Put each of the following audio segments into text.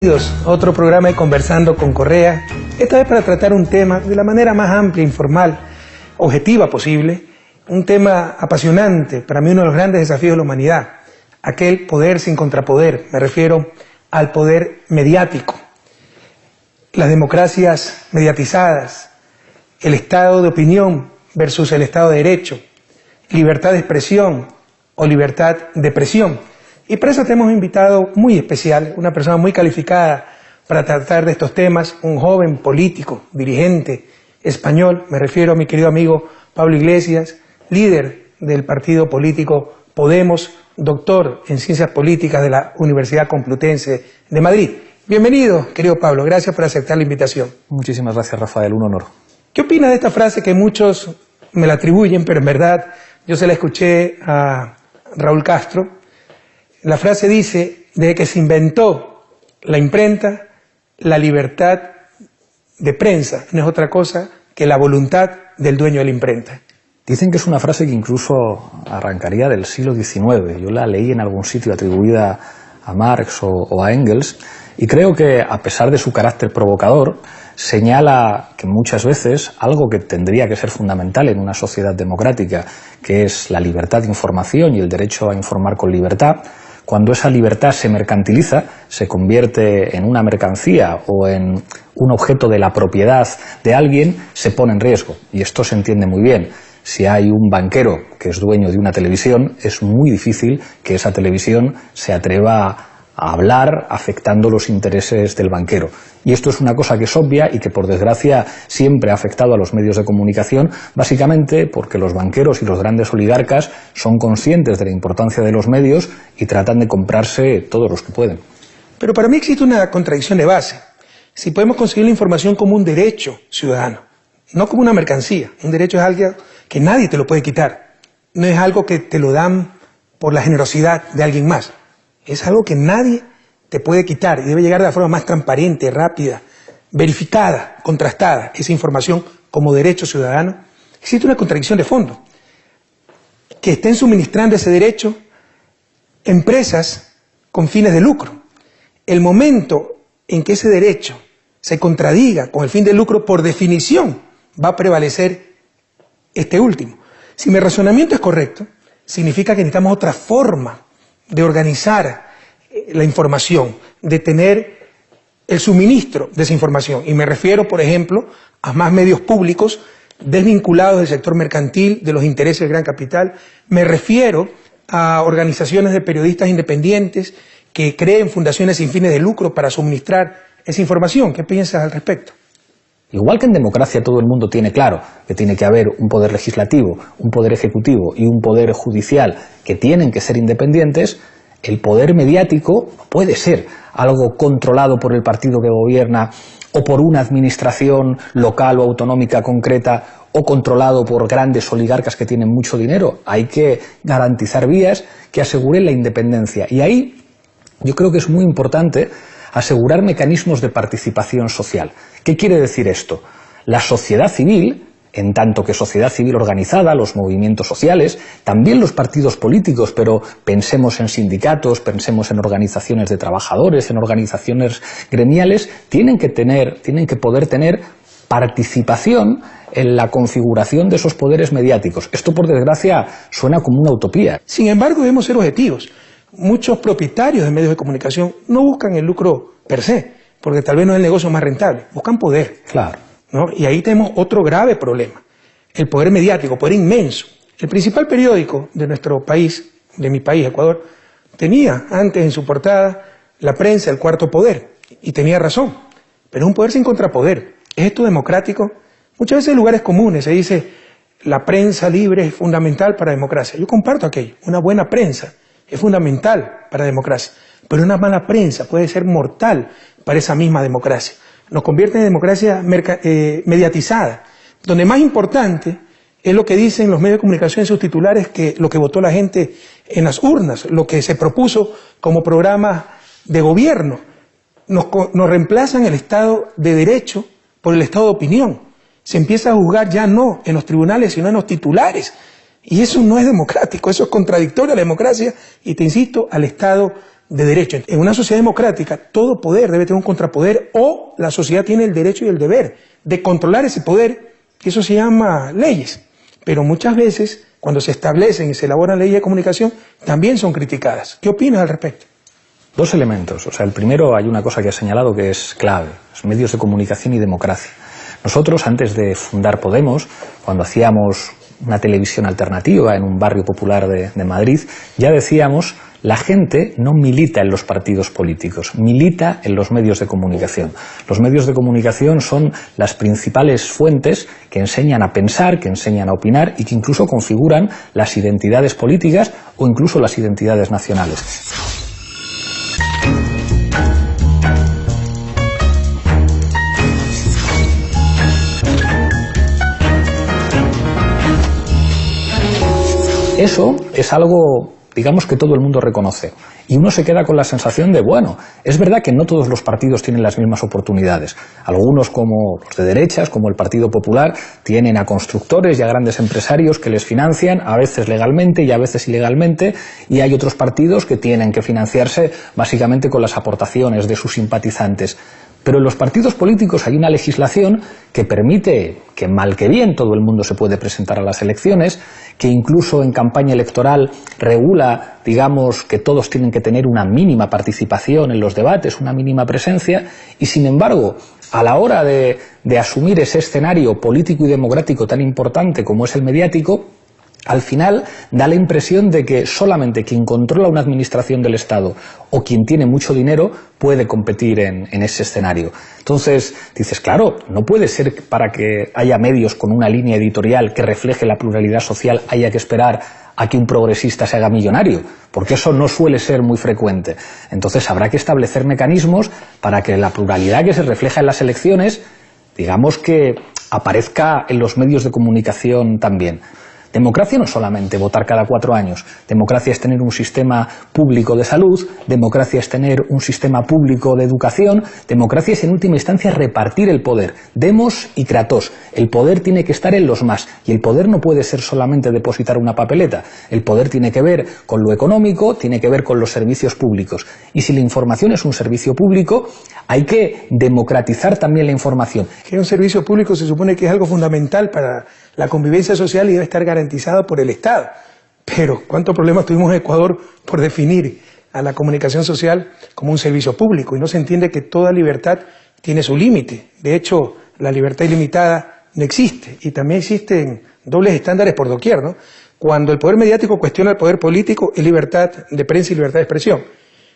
Bienvenidos a otro programa de Conversando con Correa, esta vez para tratar un tema de la manera más amplia, informal, objetiva posible, un tema apasionante, para mí uno de los grandes desafíos de la humanidad, aquel poder sin contrapoder, me refiero al poder mediático, las democracias mediatizadas, el estado de opinión versus el estado de derecho, libertad de expresión o libertad de presión. Y para eso tenemos un invitado muy especial, una persona muy calificada para tratar de estos temas, un joven político, dirigente español, me refiero a mi querido amigo Pablo Iglesias, líder del partido político Podemos, doctor en Ciencias Políticas de la Universidad Complutense de Madrid. Bienvenido, querido Pablo, gracias por aceptar la invitación. Muchísimas gracias, Rafael, un honor. ¿Qué opinas de esta frase que muchos me la atribuyen, pero en verdad yo se la escuché a Raúl Castro? La frase dice, desde que se inventó la imprenta, la libertad de prensa no es otra cosa que la voluntad del dueño de la imprenta. Dicen que es una frase que incluso arrancaría del siglo XIX. Yo la leí en algún sitio atribuida a Marx o a Engels, y creo que, a pesar de su carácter provocador, señala que muchas veces algo que tendría que ser fundamental en una sociedad democrática, que es la libertad de información y el derecho a informar con libertad, cuando esa libertad se mercantiliza, se convierte en una mercancía o en un objeto de la propiedad de alguien, se pone en riesgo. Y esto se entiende muy bien. Si hay un banquero que es dueño de una televisión, es muy difícil que esa televisión se atreva a hablar afectando los intereses del banquero. Y esto es una cosa que es obvia y que, por desgracia, siempre ha afectado a los medios de comunicación, básicamente porque los banqueros y los grandes oligarcas son conscientes de la importancia de los medios y tratan de comprarse todos los que pueden. Pero para mí existe una contradicción de base. Si podemos conseguir la información como un derecho ciudadano, no como una mercancía. Un derecho es algo que nadie te lo puede quitar. No es algo que te lo dan por la generosidad de alguien más. Es algo que nadie te puede quitar y debe llegar de la forma más transparente, rápida, verificada, contrastada, esa información como derecho ciudadano. Existe una contradicción de fondo. Que estén suministrando ese derecho empresas con fines de lucro. El momento en que ese derecho se contradiga con el fin de lucro, por definición, va a prevalecer este último. Si mi razonamiento es correcto, significa que necesitamos otra forma de organizar la información, de tener el suministro de esa información. Y me refiero, por ejemplo, a más medios públicos desvinculados del sector mercantil, de los intereses del gran capital. Me refiero a organizaciones de periodistas independientes que creen fundaciones sin fines de lucro para suministrar esa información. ¿Qué piensas al respecto? Igual que en democracia todo el mundo tiene claro que tiene que haber un poder legislativo, un poder ejecutivo y un poder judicial que tienen que ser independientes, el poder mediático puede ser algo controlado por el partido que gobierna o por una administración local o autonómica concreta o controlado por grandes oligarcas que tienen mucho dinero. Hay que garantizar vías que aseguren la independencia. Y ahí yo creo que es muy importante asegurar mecanismos de participación social. ¿Qué quiere decir esto? La sociedad civil, en tanto que sociedad civil organizada, los movimientos sociales, también los partidos políticos, pero pensemos en sindicatos, pensemos en organizaciones de trabajadores, en organizaciones gremiales, tienen que poder tener participación en la configuración de esos poderes mediáticos. Esto, por desgracia, suena como una utopía. Sin embargo, debemos ser objetivos. Muchos propietarios de medios de comunicación no buscan el lucro per se, porque tal vez no es el negocio más rentable, buscan poder. Claro. ¿No? Y ahí tenemos otro grave problema, el poder mediático, poder inmenso. El principal periódico de nuestro país, de mi país, Ecuador, tenía antes en su portada la prensa, el cuarto poder, y tenía razón, pero es un poder sin contrapoder. ¿Es esto democrático? Muchas veces en lugares comunes se dice la prensa libre es fundamental para la democracia. Yo comparto aquello, una buena prensa es fundamental para la democracia, pero una mala prensa puede ser mortal para esa misma democracia. Nos convierte en democracia mediatizada, donde más importante es lo que dicen los medios de comunicación en sus titulares que lo que votó la gente en las urnas, lo que se propuso como programa de gobierno. Nos reemplazan el Estado de Derecho por el Estado de Opinión. Se empieza a juzgar ya no en los tribunales, sino en los titulares. Y eso no es democrático, eso es contradictorio a la democracia y, te insisto, al Estado de derecho. En una sociedad democrática, todo poder debe tener un contrapoder, o la sociedad tiene el derecho y el deber de controlar ese poder, y eso se llama leyes. Pero muchas veces, cuando se establecen y se elaboran leyes de comunicación, también son criticadas. ¿Qué opinas al respecto? Dos elementos. O sea, el primero, hay una cosa que has señalado que es clave: los medios de comunicación y democracia. Nosotros, antes de fundar Podemos, cuando hacíamos una televisión alternativa en un barrio popular de Madrid, ya decíamos: la gente no milita en los partidos políticos, milita en los medios de comunicación. Los medios de comunicación son las principales fuentes que enseñan a pensar, que enseñan a opinar y que incluso configuran las identidades políticas o incluso las identidades nacionales. Eso es algo, digamos, que todo el mundo reconoce. Y uno se queda con la sensación de, bueno, es verdad que no todos los partidos tienen las mismas oportunidades. Algunos, como los de derechas, como el Partido Popular, tienen a constructores y a grandes empresarios que les financian, a veces legalmente y a veces ilegalmente, y hay otros partidos que tienen que financiarse básicamente con las aportaciones de sus simpatizantes. Pero en los partidos políticos hay una legislación que permite que, mal que bien, todo el mundo se puede presentar a las elecciones, que incluso en campaña electoral regula, digamos, que todos tienen que tener una mínima participación en los debates, una mínima presencia, y sin embargo, a la hora de asumir ese escenario político y democrático tan importante como es el mediático, al final da la impresión de que solamente quien controla una administración del Estado o quien tiene mucho dinero puede competir en ese escenario. Entonces dices, claro, no puede ser que para que haya medios con una línea editorial que refleje la pluralidad social haya que esperar a que un progresista se haga millonario, porque eso no suele ser muy frecuente. Entonces habrá que establecer mecanismos para que la pluralidad que se refleja en las elecciones, digamos, que aparezca en los medios de comunicación también. Democracia no es solamente votar cada 4 años, democracia es tener un sistema público de salud, democracia es tener un sistema público de educación, democracia es en última instancia repartir el poder, demos y kratos. El poder tiene que estar en los más, y el poder no puede ser solamente depositar una papeleta, el poder tiene que ver con lo económico, tiene que ver con los servicios públicos, y si la información es un servicio público, hay que democratizar también la información. Que un servicio público se supone que es algo fundamental para la convivencia social y debe estar garantizado por el Estado. Pero ¿cuántos problemas tuvimos en Ecuador por definir a la comunicación social como un servicio público? Y no se entiende que toda libertad tiene su límite. De hecho, la libertad ilimitada no existe. Y también existen dobles estándares por doquier, ¿no? Cuando el poder mediático cuestiona el poder político, es libertad de prensa y libertad de expresión.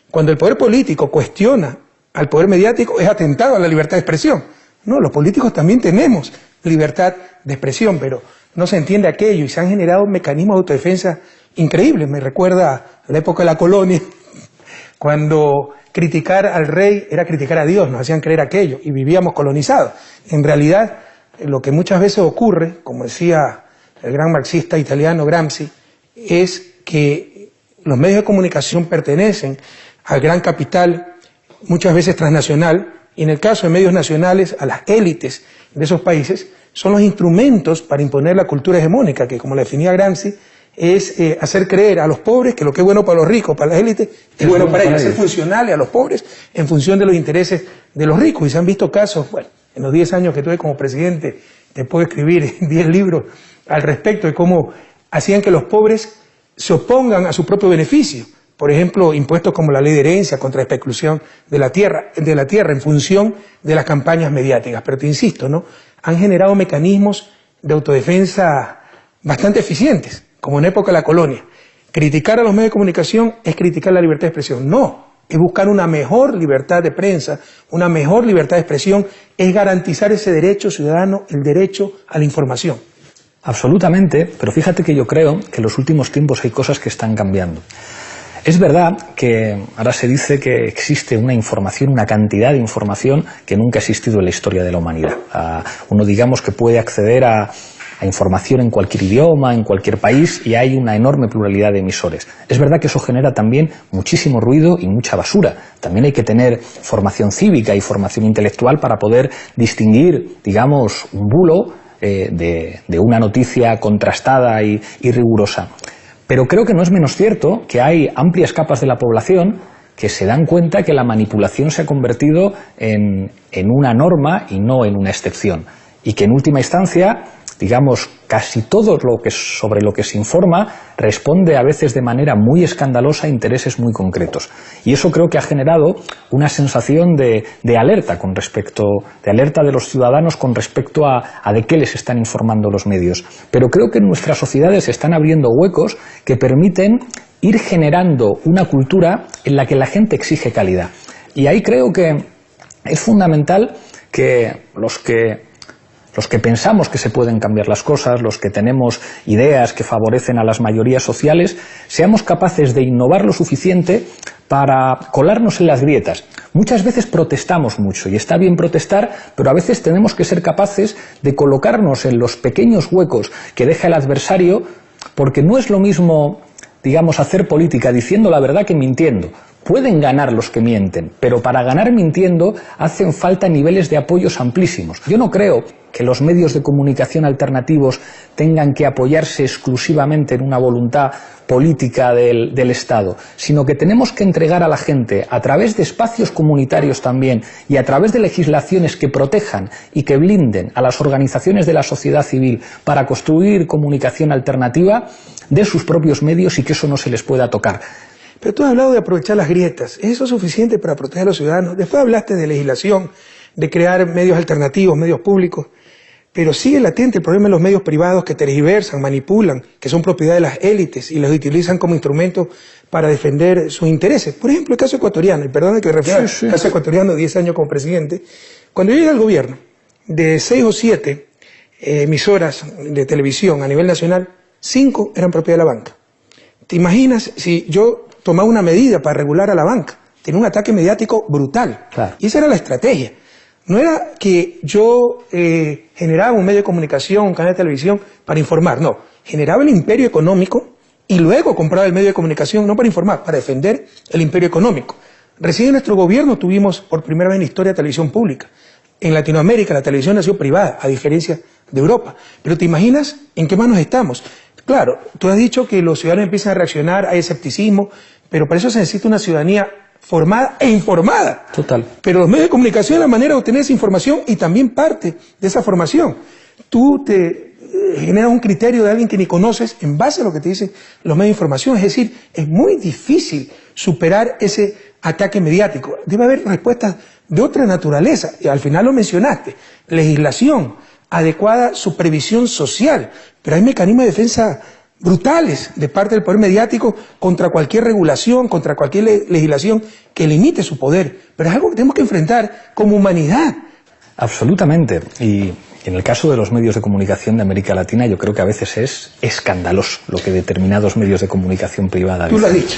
Cuando el poder político cuestiona al poder mediático, es atentado a la libertad de expresión. No, los políticos también tenemos libertad de expresión, pero no se entiende aquello y se han generado mecanismos de autodefensa increíbles. Me recuerda a la época de la colonia, cuando criticar al rey era criticar a Dios, nos hacían creer aquello y vivíamos colonizados. En realidad, lo que muchas veces ocurre, como decía el gran marxista italiano Gramsci, es que los medios de comunicación pertenecen al gran capital, muchas veces transnacional, y en el caso de medios nacionales, a las élites de esos países, son los instrumentos para imponer la cultura hegemónica, que como la definía Gramsci, es hacer creer a los pobres que lo que es bueno para los ricos, para las élites, es bueno para ellos, hacer funcionales a los pobres en función de los intereses de los ricos. Y se han visto casos, bueno, en los 10 años que tuve como presidente, te puedo escribir 10 libros al respecto de cómo hacían que los pobres se opongan a su propio beneficio. Por ejemplo, impuestos como la ley de herencia contra la especulación de la tierra en función de las campañas mediáticas. Pero te insisto, ¿no? Han generado mecanismos de autodefensa bastante eficientes, como en época de la colonia. Criticar a los medios de comunicación es criticar la libertad de expresión. No, es buscar una mejor libertad de prensa, una mejor libertad de expresión, es garantizar ese derecho ciudadano, el derecho a la información. Absolutamente, pero fíjate que yo creo que en los últimos tiempos hay cosas que están cambiando. Es verdad que ahora se dice que existe una información, una cantidad de información que nunca ha existido en la historia de la humanidad. Uno, digamos, que puede acceder a información en cualquier idioma, en cualquier país, y hay una enorme pluralidad de emisores. Es verdad que eso genera también muchísimo ruido y mucha basura. También hay que tener formación cívica y formación intelectual para poder distinguir, digamos, un bulo de una noticia contrastada y rigurosa. Pero creo que no es menos cierto que hay amplias capas de la población que se dan cuenta que la manipulación se ha convertido en una norma y no en una excepción. Y que en última instancia, digamos, casi todo sobre lo que se informa responde a veces de manera muy escandalosa a intereses muy concretos. Y eso creo que ha generado una sensación de alerta de alerta de los ciudadanos con respecto a de qué les están informando los medios. Pero creo que en nuestras sociedades se están abriendo huecos que permiten ir generando una cultura en la que la gente exige calidad. Y ahí creo que es fundamental que los que pensamos que se pueden cambiar las cosas, los que tenemos ideas que favorecen a las mayorías sociales, seamos capaces de innovar lo suficiente para colarnos en las grietas. Muchas veces protestamos mucho, y está bien protestar, pero a veces tenemos que ser capaces de colocarnos en los pequeños huecos que deja el adversario, porque no es lo mismo, digamos, hacer política diciendo la verdad que mintiendo. Pueden ganar los que mienten, pero para ganar mintiendo hacen falta niveles de apoyos amplísimos. Yo no creo que los medios de comunicación alternativos tengan que apoyarse exclusivamente en una voluntad política del Estado, sino que tenemos que entregar a la gente, a través de espacios comunitarios también, y a través de legislaciones que protejan y que blinden a las organizaciones de la sociedad civil para construir comunicación alternativa, de sus propios medios, y que eso no se les pueda tocar. Pero tú has hablado de aprovechar las grietas. ¿Es eso suficiente para proteger a los ciudadanos? Después hablaste de legislación, de crear medios alternativos, medios públicos. Pero sigue latente el problema de los medios privados que tergiversan, manipulan, que son propiedad de las élites y los utilizan como instrumento para defender sus intereses. Por ejemplo, el caso ecuatoriano, y perdona que me refiera al caso ecuatoriano, 10 años como presidente. Cuando yo llegué al gobierno, de 6 o 7 emisoras de televisión a nivel nacional, 5 eran propiedad de la banca. ¿Te imaginas si yo tomaba una medida para regular a la banca? Tenía un ataque mediático brutal. Claro. Y esa era la estrategia. No era que yo generaba un medio de comunicación, un canal de televisión para informar, no. Generaba el imperio económico y luego compraba el medio de comunicación, no para informar, para defender el imperio económico. Recién en nuestro gobierno tuvimos por primera vez en la historia televisión pública. En Latinoamérica la televisión nació privada, a diferencia de Europa. Pero ¿te imaginas en qué manos estamos? Claro, tú has dicho que los ciudadanos empiezan a reaccionar, hay escepticismo, pero para eso se necesita una ciudadanía formada e informada. Total. Pero los medios de comunicación es la manera de obtener esa información y también parte de esa formación. Tú te generas un criterio de alguien que ni conoces en base a lo que te dicen los medios de información. Es decir, es muy difícil superar ese ataque mediático. Debe haber respuestas de otra naturaleza. Y al final lo mencionaste. Legislación adecuada, supervisión social. Pero hay mecanismos de defensa brutales de parte del poder mediático contra cualquier regulación, contra cualquier legislación que limite su poder. Pero es algo que tenemos que enfrentar como humanidad. Absolutamente. Y en el caso de los medios de comunicación de América Latina, yo creo que a veces es escandaloso lo que determinados medios de comunicación privada dicen. Tú lo has dicho.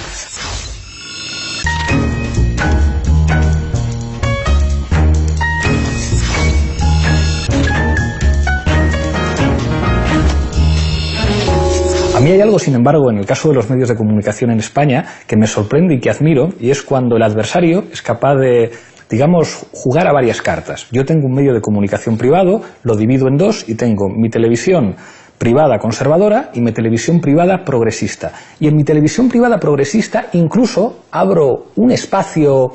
A mí hay algo, sin embargo, en el caso de los medios de comunicación en España, que me sorprende y que admiro, y es cuando el adversario es capaz de, digamos, jugar a varias cartas. Yo tengo un medio de comunicación privado, lo divido en dos y tengo mi televisión privada conservadora y mi televisión privada progresista. Y en mi televisión privada progresista incluso abro un espacio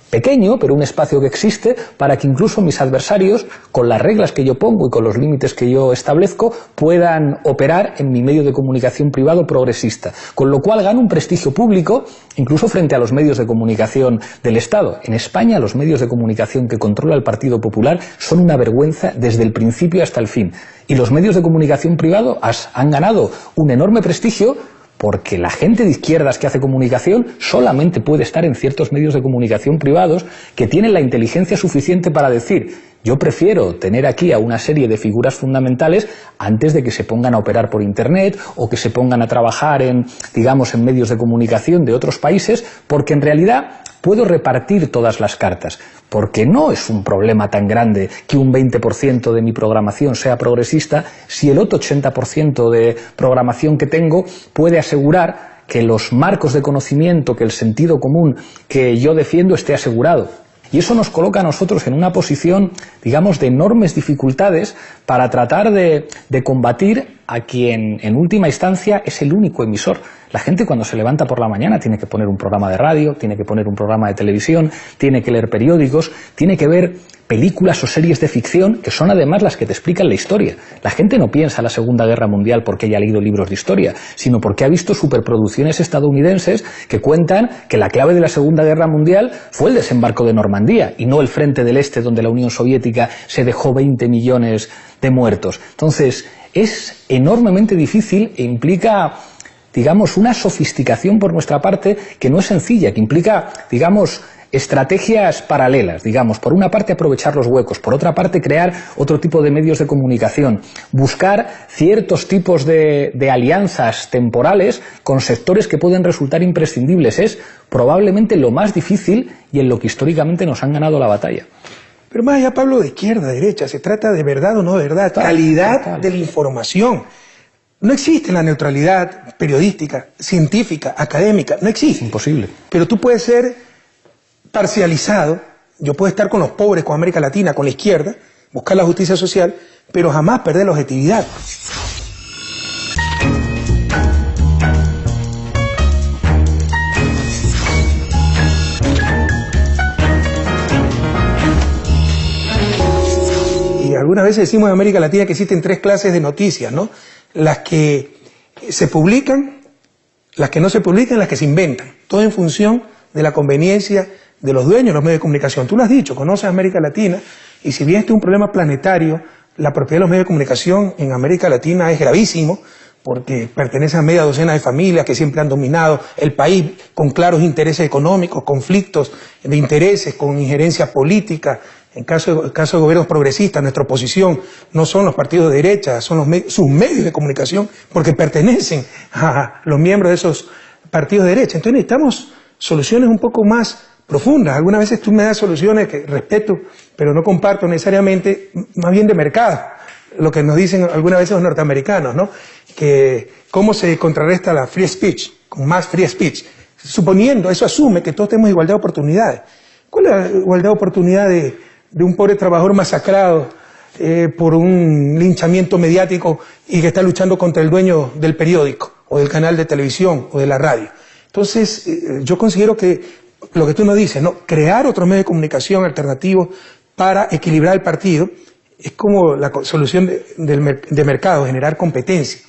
pequeño, pero un espacio que existe para que incluso mis adversarios, con las reglas que yo pongo y con los límites que yo establezco, puedan operar en mi medio de comunicación privado progresista. Con lo cual gano un prestigio público, incluso frente a los medios de comunicación del Estado. En España, los medios de comunicación que controla el Partido Popular son una vergüenza desde el principio hasta el fin. Y los medios de comunicación privado han ganado un enorme prestigio, porque la gente de izquierdas que hace comunicación solamente puede estar en ciertos medios de comunicación privados que tienen la inteligencia suficiente para decir: yo prefiero tener aquí a una serie de figuras fundamentales antes de que se pongan a operar por Internet o que se pongan a trabajar en, digamos, en medios de comunicación de otros países, porque en realidad puedo repartir todas las cartas, porque no es un problema tan grande que un 20% de mi programación sea progresista si el otro 80% de programación que tengo puede asegurar que los marcos de conocimiento, que el sentido común que yo defiendo esté asegurado. Y eso nos coloca a nosotros en una posición, digamos, de enormes dificultades para tratar de combatir a quien, en última instancia, es el único emisor. La gente cuando se levanta por la mañana tiene que poner un programa de radio, tiene que poner un programa de televisión, tiene que leer periódicos, tiene que ver películas o series de ficción que son además las que te explican la historia. La gente no piensa en la Segunda Guerra Mundial porque haya leído libros de historia, sino porque ha visto superproducciones estadounidenses que cuentan que la clave de la Segunda Guerra Mundial fue el desembarco de Normandía y no el frente del Este, donde la Unión Soviética se dejó 20 millones de muertos. Entonces, es enormemente difícil e implica, digamos, una sofisticación por nuestra parte que no es sencilla, que implica, digamos, estrategias paralelas, digamos, por una parte aprovechar los huecos, por otra parte crear otro tipo de medios de comunicación, buscar ciertos tipos de alianzas temporales con sectores que pueden resultar imprescindibles. Es probablemente lo más difícil y en lo que históricamente nos han ganado la batalla. Pero más allá, Pablo, de izquierda, derecha, se trata de verdad o no verdad, calidad de la información. No existe la neutralidad periodística, científica, académica, no existe. Imposible. Pero tú puedes ser parcializado, yo puedo estar con los pobres, con América Latina, con la izquierda, buscar la justicia social, pero jamás perder la objetividad. Y algunas veces decimos en América Latina que existen 3 clases de noticias, ¿no? Las que se publican, las que no se publican, las que se inventan, todo en función de la conveniencia de los dueños de los medios de comunicación. Tú lo has dicho, conoces América Latina, y si bien este es un problema planetario, la propiedad de los medios de comunicación en América Latina es gravísimo, porque pertenece a media docena de familias que siempre han dominado el país con claros intereses económicos, conflictos de intereses, con injerencia política. En caso de gobiernos progresistas, nuestra oposición no son los partidos de derecha, son sus medios de comunicación, porque pertenecen a los miembros de esos partidos de derecha. Entonces necesitamos soluciones un poco más profundas. Algunas veces tú me das soluciones que respeto, pero no comparto necesariamente, más bien de mercado. Lo que nos dicen algunas veces los norteamericanos, ¿no? Que cómo se contrarresta la free speech, con más free speech. Suponiendo, eso asume que todos tenemos igualdad de oportunidades. ¿Cuál es la igualdad de oportunidad de un pobre trabajador masacrado por un linchamiento mediático y que está luchando contra el dueño del periódico, o del canal de televisión, o de la radio? Entonces, yo considero que lo que tú nos dices, ¿no? Crear otros medios de comunicación alternativos para equilibrar el partido es como la solución de mercado, generar competencia.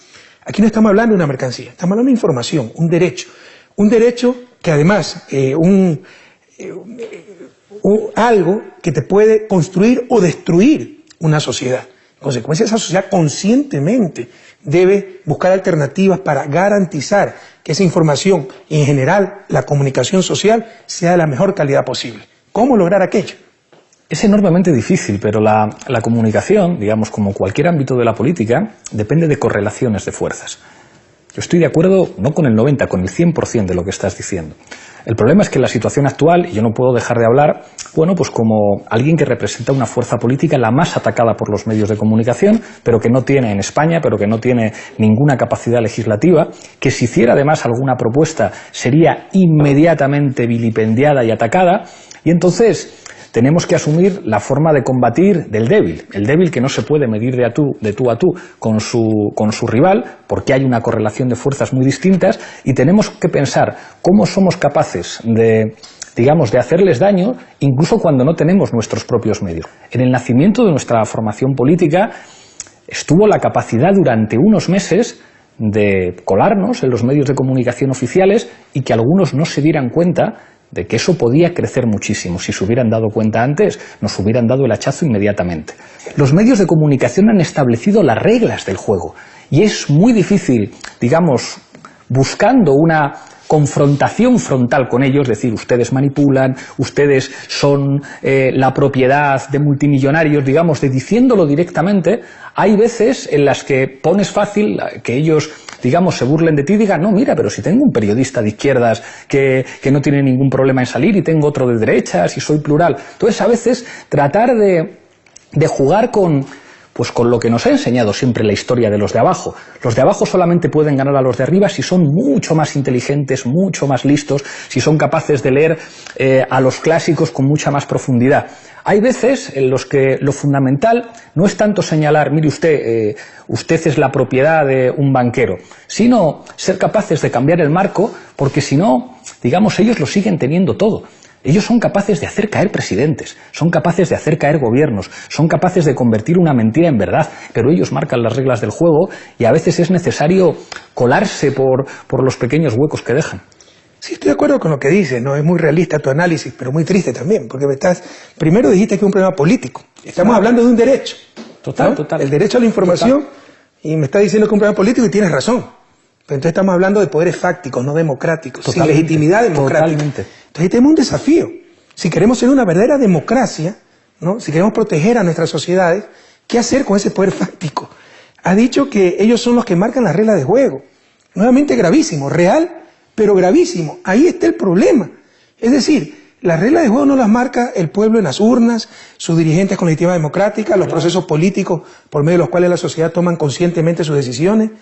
Aquí no estamos hablando de una mercancía, estamos hablando de información, un derecho que además, algo que te puede construir o destruir una sociedad. En consecuencia, esa sociedad conscientemente debe buscar alternativas para garantizar que esa información y en general la comunicación social sea de la mejor calidad posible. ¿Cómo lograr aquello? Es enormemente difícil, pero la comunicación, digamos, como cualquier ámbito de la política, depende de correlaciones de fuerzas. Yo estoy de acuerdo, no con el 90%, con el 100% de lo que estás diciendo. El problema es que en la situación actual, y yo no puedo dejar de hablar, bueno, pues como alguien que representa una fuerza política la más atacada por los medios de comunicación, pero que no tiene en España, pero que no tiene ninguna capacidad legislativa, que si hiciera además alguna propuesta sería inmediatamente vilipendiada y atacada, y entonces tenemos que asumir la forma de combatir del débil, el débil que no se puede medir de tú a tú con su rival, porque hay una correlación de fuerzas muy distintas, y tenemos que pensar cómo somos capaces de, digamos, de hacerles daño, incluso cuando no tenemos nuestros propios medios. En el nacimiento de nuestra formación política estuvo la capacidad durante unos meses de colarnos en los medios de comunicación oficiales y que algunos no se dieran cuenta de que eso podía crecer muchísimo. Si se hubieran dado cuenta antes, nos hubieran dado el hachazo inmediatamente. Los medios de comunicación han establecido las reglas del juego y es muy difícil, digamos, buscando una confrontación frontal con ellos, decir, ustedes manipulan, ustedes son la propiedad de multimillonarios, digamos, de diciéndolo directamente. Hay veces en las que pones fácil que ellos, digamos, se burlen de ti y digan, no, mira, pero si tengo un periodista de izquierdas que no tiene ningún problema en salir y tengo otro de derechas y soy plural. Entonces, a veces, tratar de jugar con Pues con lo que nos ha enseñado siempre la historia de los de abajo. Los de abajo solamente pueden ganar a los de arriba si son mucho más inteligentes, mucho más listos, si son capaces de leer a los clásicos con mucha más profundidad. Hay veces en los que lo fundamental no es tanto señalar, mire usted, usted es la propiedad de un banquero, sino ser capaces de cambiar el marco, porque si no, digamos, ellos lo siguen teniendo todo. Ellos son capaces de hacer caer presidentes, son capaces de hacer caer gobiernos, son capaces de convertir una mentira en verdad, pero ellos marcan las reglas del juego y a veces es necesario colarse por los pequeños huecos que dejan. Sí, estoy de acuerdo con lo que dices, ¿no? Es muy realista tu análisis, pero muy triste también, porque primero dijiste que es un problema político. Estamos hablando de un derecho. Total, ¿no? total. El derecho a la información, y me está diciendo que es un problema político y tienes razón. Pero entonces estamos hablando de poderes fácticos, no democráticos, sin legitimidad democrática. Totalmente. Entonces tenemos un desafío. Si queremos ser una verdadera democracia, ¿no? Si queremos proteger a nuestras sociedades, ¿qué hacer con ese poder fáctico? Ha dicho que ellos son los que marcan las reglas de juego. Nuevamente gravísimo, real, pero gravísimo. Ahí está el problema. Es decir, las reglas de juego no las marca el pueblo en las urnas, sus dirigentes con legitimidad democrática, los procesos políticos por medio de los cuales la sociedad toman conscientemente sus decisiones.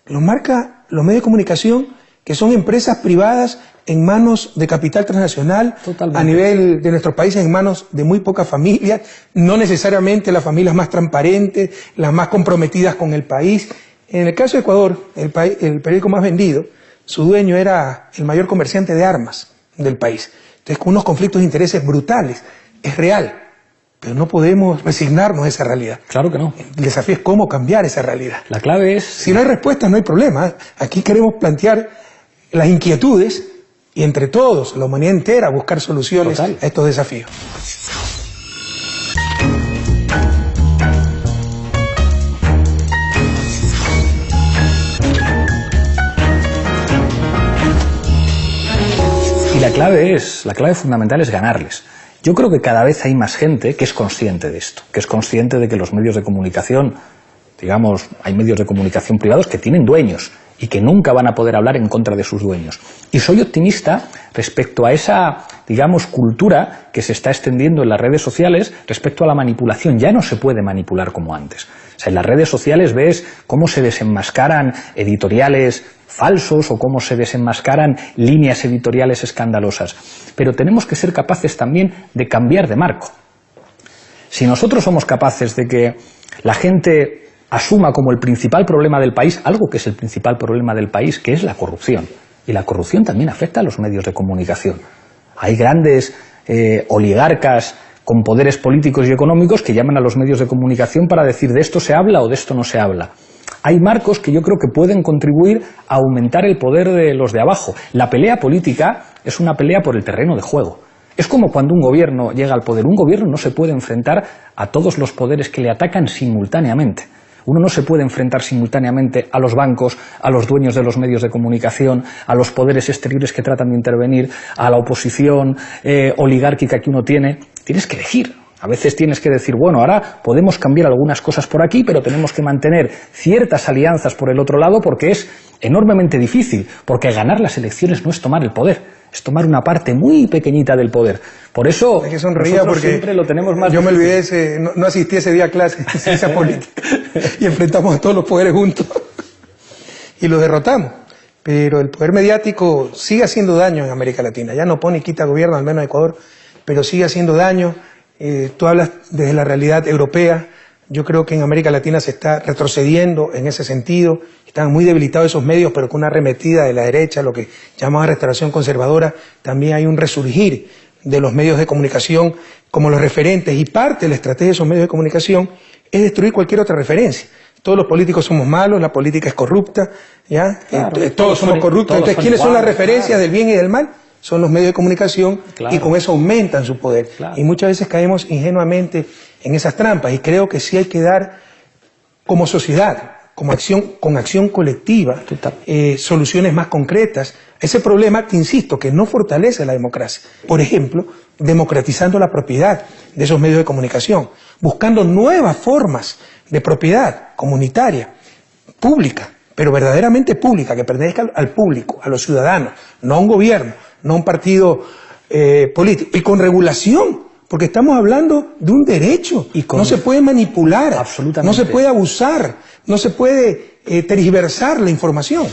Los marca los medios de comunicación, que son empresas privadas en manos de capital transnacional, a nivel de nuestros países en manos de muy pocas familias, no necesariamente las familias más transparentes, las más comprometidas con el país. En el caso de Ecuador, el periódico más vendido, su dueño era el mayor comerciante de armas del país. Entonces, con unos conflictos de intereses brutales. Es real, pero no podemos resignarnos a esa realidad. Claro que no. El desafío es cómo cambiar esa realidad. La clave es... Si no hay respuestas, no hay problema. Aquí queremos plantear las inquietudes y entre todos, la humanidad entera, buscar soluciones a estos desafíos. La clave fundamental es ganarles. Yo creo que cada vez hay más gente que es consciente de esto, que es consciente de que los medios de comunicación, digamos, hay medios de comunicación privados que tienen dueños y que nunca van a poder hablar en contra de sus dueños. Y soy optimista respecto a esa, digamos, cultura que se está extendiendo en las redes sociales respecto a la manipulación. Ya no se puede manipular como antes. O sea, en las redes sociales ves cómo se desenmascaran editoriales falsos o cómo se desenmascaran líneas editoriales escandalosas. Pero tenemos que ser capaces también de cambiar de marco. Si nosotros somos capaces de que la gente asuma como el principal problema del país, algo que es el principal problema del país, que es la corrupción. Y la corrupción también afecta a los medios de comunicación. Hay grandes oligarcas con poderes políticos y económicos que llaman a los medios de comunicación para decir de esto se habla o de esto no se habla. Hay marcos que yo creo que pueden contribuir a aumentar el poder de los de abajo. La pelea política es una pelea por el terreno de juego. Es como cuando un gobierno llega al poder. Un gobierno no se puede enfrentar a todos los poderes que le atacan simultáneamente. Uno no se puede enfrentar simultáneamente a los bancos, a los dueños de los medios de comunicación, a los poderes exteriores que tratan de intervenir, a la oposición oligárquica que uno tiene. Tienes que elegir. A veces tienes que decir, bueno, ahora podemos cambiar algunas cosas por aquí, pero tenemos que mantener ciertas alianzas por el otro lado porque es enormemente difícil, porque ganar las elecciones no es tomar el poder, es tomar una parte muy pequeñita del poder. Por eso es que sonreía porque siempre lo tenemos más yo difícil. Me olvidé, no asistí ese día a clase de ciencia política y enfrentamos a todos los poderes juntos y los derrotamos. Pero el poder mediático sigue haciendo daño en América Latina. Ya no pone y quita gobierno, al menos en Ecuador, pero sigue haciendo daño. Tú hablas desde la realidad europea. Yo creo que en América Latina se está retrocediendo en ese sentido. Están muy debilitados esos medios, pero con una arremetida de la derecha, lo que llamamos restauración conservadora. También hay un resurgir de los medios de comunicación como los referentes. Y parte de la estrategia de esos medios de comunicación es destruir cualquier otra referencia. Todos los políticos somos malos, la política es corrupta, ¿ya? Claro, todos somos corruptos. Entonces, ¿quiénes son las referencias del bien y del mal? Son los medios de comunicación y con eso aumentan su poder. Y muchas veces caemos ingenuamente en esas trampas y creo que sí hay que dar como sociedad, con acción colectiva, soluciones más concretas. Ese problema, te insisto, que no fortalece la democracia. Por ejemplo, democratizando la propiedad de esos medios de comunicación, buscando nuevas formas de propiedad comunitaria, pública, pero verdaderamente pública, que pertenezca al público, a los ciudadanos, no a un gobierno, no a un partido político, y con regulación, porque estamos hablando de un derecho. No se puede manipular, no se puede abusar, no se puede tergiversar la información.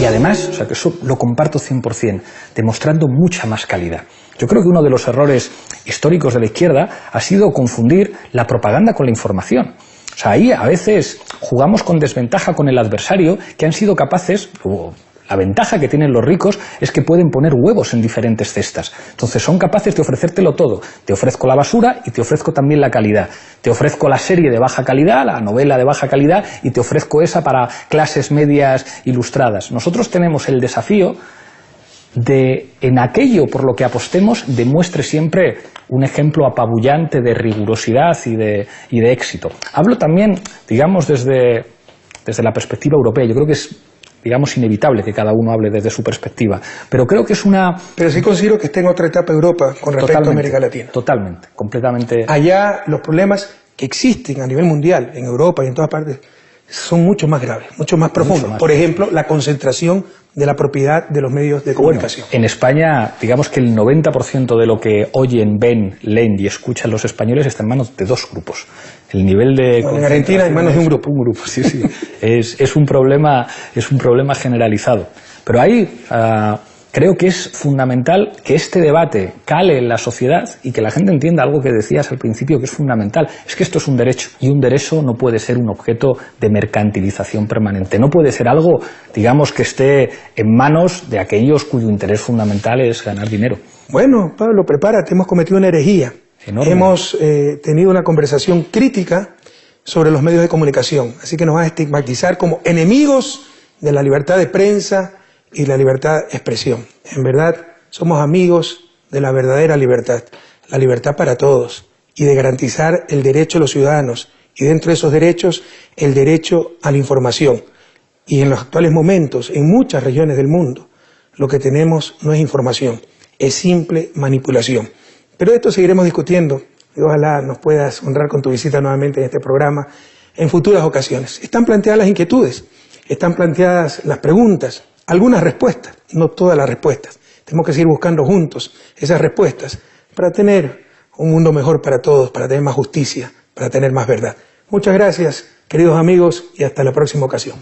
Y además, o sea, que eso lo comparto 100%, demostrando mucha más calidad. Yo creo que uno de los errores históricos de la izquierda ha sido confundir la propaganda con la información. O sea, ahí a veces jugamos con desventaja con el adversario, que han sido capaces... La ventaja que tienen los ricos es que pueden poner huevos en diferentes cestas. Entonces son capaces de ofrecértelo todo. Te ofrezco la basura y te ofrezco también la calidad. Te ofrezco la serie de baja calidad, la novela de baja calidad, y te ofrezco esa para clases medias ilustradas. Nosotros tenemos el desafío de, en aquello por lo que apostemos, demuestre siempre un ejemplo apabullante de rigurosidad y de éxito. Hablo también, digamos, desde la perspectiva europea. Yo creo que es, digamos, inevitable que cada uno hable desde su perspectiva, pero creo que es una... Pero sí considero que está en otra etapa Europa con respecto a América Latina. Totalmente, completamente. Allá los problemas que existen a nivel mundial, en Europa y en todas partes, son mucho más graves, mucho más profundos. Por ejemplo, la concentración de la propiedad de los medios de comunicación. Bueno, en España, digamos que el 90% de lo que oyen, ven, leen y escuchan los españoles está en manos de dos grupos. El nivel de... Bueno, en Argentina en manos de un grupo. Un grupo, sí, sí. es un problema generalizado. Pero ahí creo que es fundamental que este debate cale en la sociedad y que la gente entienda algo que decías al principio, que es fundamental. Es que esto es un derecho, y un derecho no puede ser un objeto de mercantilización permanente. No puede ser algo, digamos, que esté en manos de aquellos cuyo interés fundamental es ganar dinero. Bueno, Pablo, prepárate, hemos cometido una herejía. Enorme. Hemos tenido una conversación crítica sobre los medios de comunicación, así que nos va a estigmatizar como enemigos de la libertad de prensa y la libertad de expresión. En verdad, somos amigos de la verdadera libertad, la libertad para todos, y de garantizar el derecho de los ciudadanos, y dentro de esos derechos, el derecho a la información. Y en los actuales momentos, en muchas regiones del mundo, lo que tenemos no es información, es simple manipulación. Pero de esto seguiremos discutiendo, y ojalá nos puedas honrar con tu visita nuevamente en este programa en futuras ocasiones. Están planteadas las inquietudes, están planteadas las preguntas, algunas respuestas, no todas las respuestas. Tenemos que seguir buscando juntos esas respuestas para tener un mundo mejor para todos, para tener más justicia, para tener más verdad. Muchas gracias, queridos amigos, y hasta la próxima ocasión.